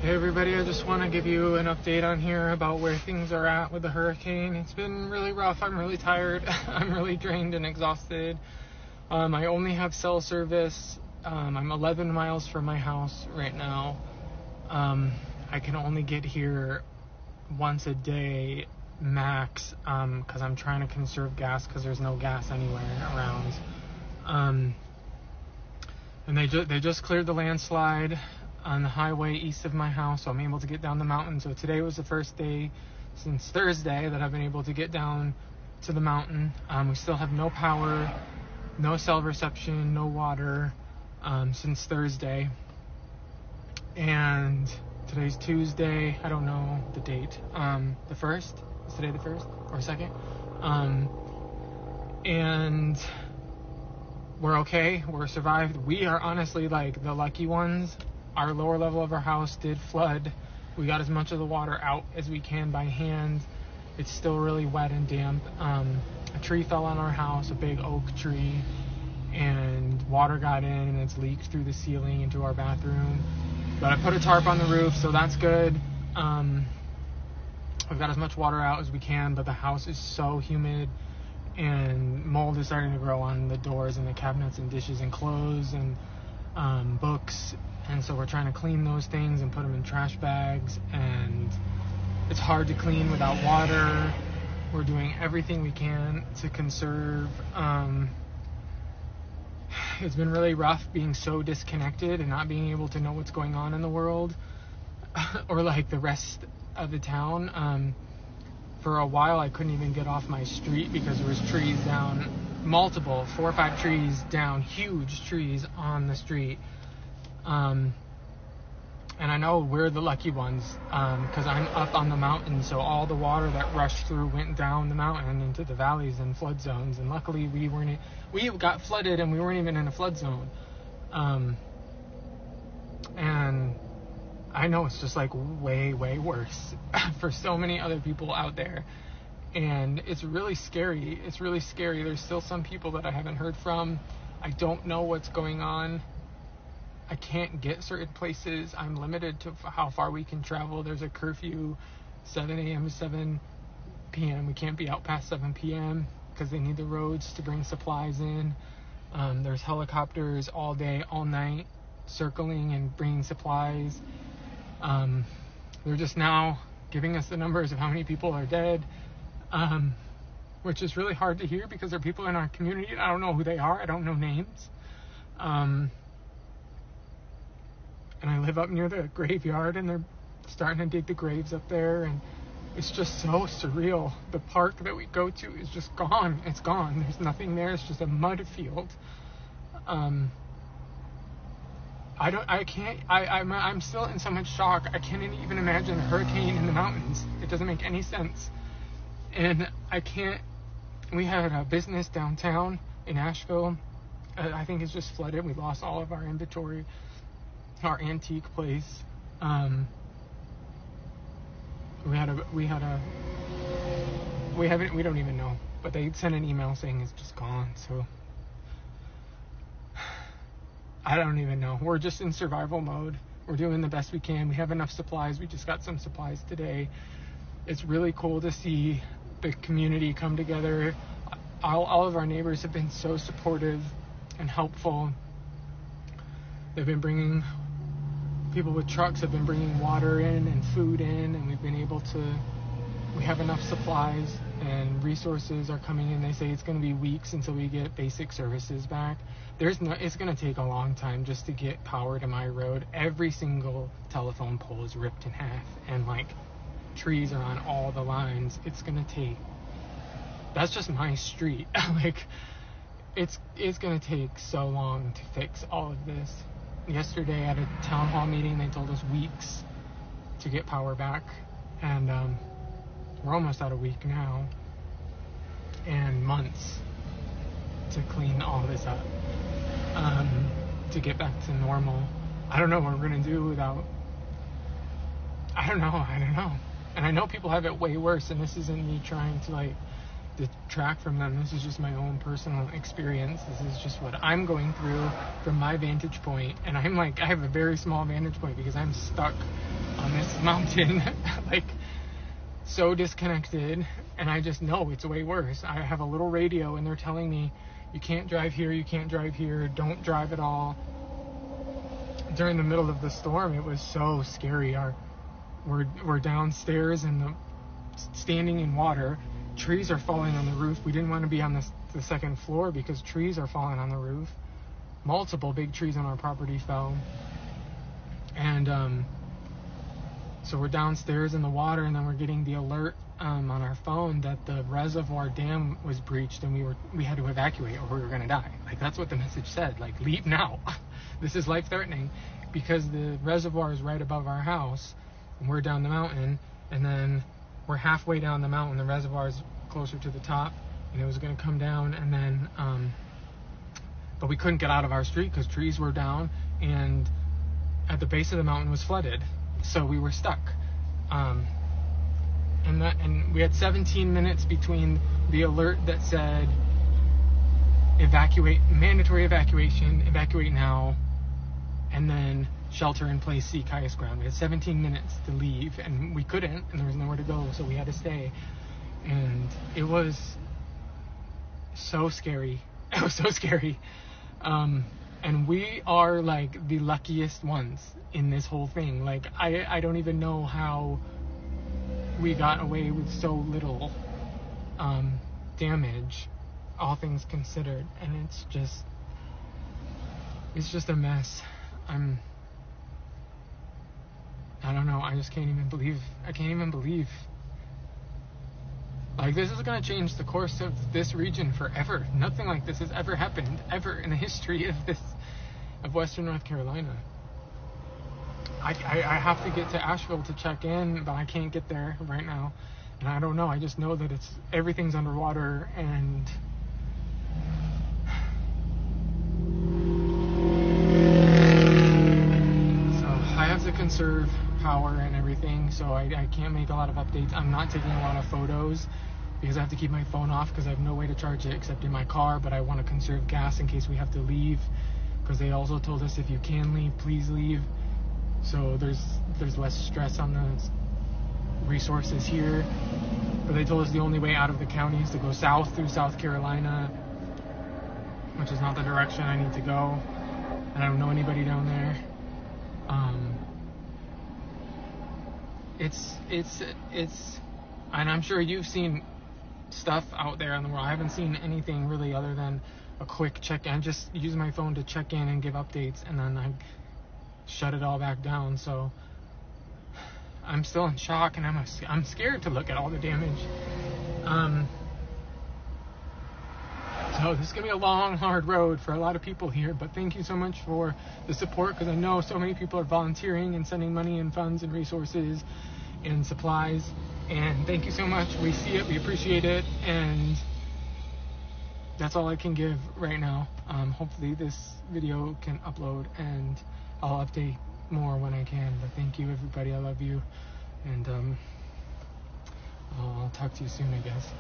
Hey everybody, I just want to give you an update on here about where things are at with the hurricane. It's been really rough. I'm really tired. I'm really drained and exhausted. I only have cell service. I'm 11 miles from my house right now. I can only get here once a day max because I'm trying to conserve gas because there's no gas anywhere around. And they just cleared the landslide on the highway east of my house, so I'm able to get down the mountain. So today was the first day since Thursday that I've been able to get down to the mountain. We still have no power, no cell reception, no water since Thursday. And today's Tuesday. I don't know the date. The 1st? Is today the 1st or 2nd? And we're okay. We're survived. We are honestly like the lucky ones. Our lower level of our house did flood. We got as much of the water out as we can by hand. It's still really wet and damp. A tree fell on our house, a big oak tree, and water got in and it's leaked through the ceiling into our bathroom. But I put a tarp on the roof, so that's good. We've got as much water out as we can, but the house is so humid and mold is starting to grow on the doors and the cabinets and dishes and clothes and books. And so we're trying to clean those things and put them in trash bags, and it's hard to clean without water. We're doing everything we can to conserve. It's been really rough being so disconnected and not being able to know what's going on in the world or like the rest of the town. For a while I couldn't even get off my street because there was trees down, multiple, 4 or 5 trees down, huge trees on the street. And I know we're the lucky ones because I'm up on the mountain, so all the water that rushed through went down the mountain into the valleys and flood zones, and luckily we got flooded and we weren't even in a flood zone. And I know it's just like way worse for so many other people out there, and it's really scary. There's still some people that I haven't heard from. I don't know what's going on. I can't get certain places. I'm limited to how far we can travel. There's a curfew, 7 a.m. to 7 p.m. We can't be out past 7 p.m. because they need the roads to bring supplies in. There's helicopters all day, all night, circling and bringing supplies. They're just now giving us the numbers of how many people are dead, which is really hard to hear because they're people in our community and I don't know who they are. I don't know names. And I live up near the graveyard, and they're starting to dig the graves up there, and it's just so surreal. The park that we go to is just gone. It's gone. There's nothing there. It's just a mud field. I'm still in so much shock. I can't even imagine a hurricane in the mountains. It doesn't make any sense. And we had a business downtown in Asheville. I think it's just flooded. We lost all of our inventory. Our antique place. We don't even know, but they sent an email saying it's just gone. So I don't even know. We're just in survival mode. We're doing the best we can. We have enough supplies. We just got some supplies today. It's really cool to see the community come together. All of our neighbors have been so supportive and helpful. They've been bringing people with trucks have been bringing water in and food in, and we have enough supplies and resources are coming in. They say it's going to be weeks until we get basic services back. It's going to take a long time just to get power to my road. Every single telephone pole is ripped in half, and like trees are on all the lines. It's going to take, that's just my street. Like it's going to take so long to fix all of this. Yesterday at a town hall meeting, they told us weeks to get power back, and we're almost at a week now, and months to clean all this up, to get back to normal. I don't know what we're gonna do without. I don't know. And I know people have it way worse, and this isn't me trying to detract from them. This is just my own personal experience. This is just what I'm going through from my vantage point, and I have a very small vantage point because I'm stuck on this mountain, like so disconnected, and I just know it's way worse. I have a little radio and they're telling me, you can't drive here, you can't drive here, don't drive at all. During the middle of the storm, it was so scary. We're downstairs and standing in water. Trees are falling on the roof. We didn't want to be on the second floor because trees are falling on the roof. Multiple big trees on our property fell. And so we're downstairs in the water, and then we're getting the alert on our phone that the reservoir dam was breached, and we had to evacuate or we were going to die. Like, that's what the message said. Like, leave now. This is life-threatening, because the reservoir is right above our house, and we're down the mountain, and then we're halfway down the mountain. The reservoir is closer to the top, and it was going to come down, and then but we couldn't get out of our street because trees were down, and at the base of the mountain was flooded, so we were stuck. And we had 17 minutes between the alert that said evacuate, mandatory evacuation, evacuate now, and then shelter in place, seek highest ground. We had 17 minutes to leave, and we couldn't, and there was nowhere to go, so we had to stay. And it was so scary. It was so scary. And we are like the luckiest ones in this whole thing. Like, I don't even know how we got away with so little damage, all things considered. And it's just a mess. I don't know. I just can't even believe. Like, this is going to change the course of this region forever. Nothing like this has ever happened, ever in the history of Western North Carolina. I have to get to Asheville to check in, but I can't get there right now. And I don't know. I just know that everything's underwater, and so I have to conserve power and everything, so I can't make a lot of updates. I'm not taking a lot of photos because I have to keep my phone off because I have no way to charge it except in my car, but I want to conserve gas in case we have to leave, because they also told us if you can leave, please leave. So there's less stress on the resources here. But they told us the only way out of the county is to go south through South Carolina, which is not the direction I need to go, and I don't know anybody down there. It's and I'm sure you've seen stuff out there in the world. I haven't seen anything really other than a quick check-in. I just use my phone to check in and give updates, and then I shut it all back down. So I'm still in shock, and I'm scared to look at all the damage. So this is gonna be a long, hard road for a lot of people here, but thank you so much for the support, because I know so many people are volunteering and sending money and funds and resources and supplies, and thank you so much. We see it, we appreciate it, and that's all I can give right now. Hopefully this video can upload, and I'll update more when I can. But thank you, everybody. I love you, and I'll talk to you soon, I guess.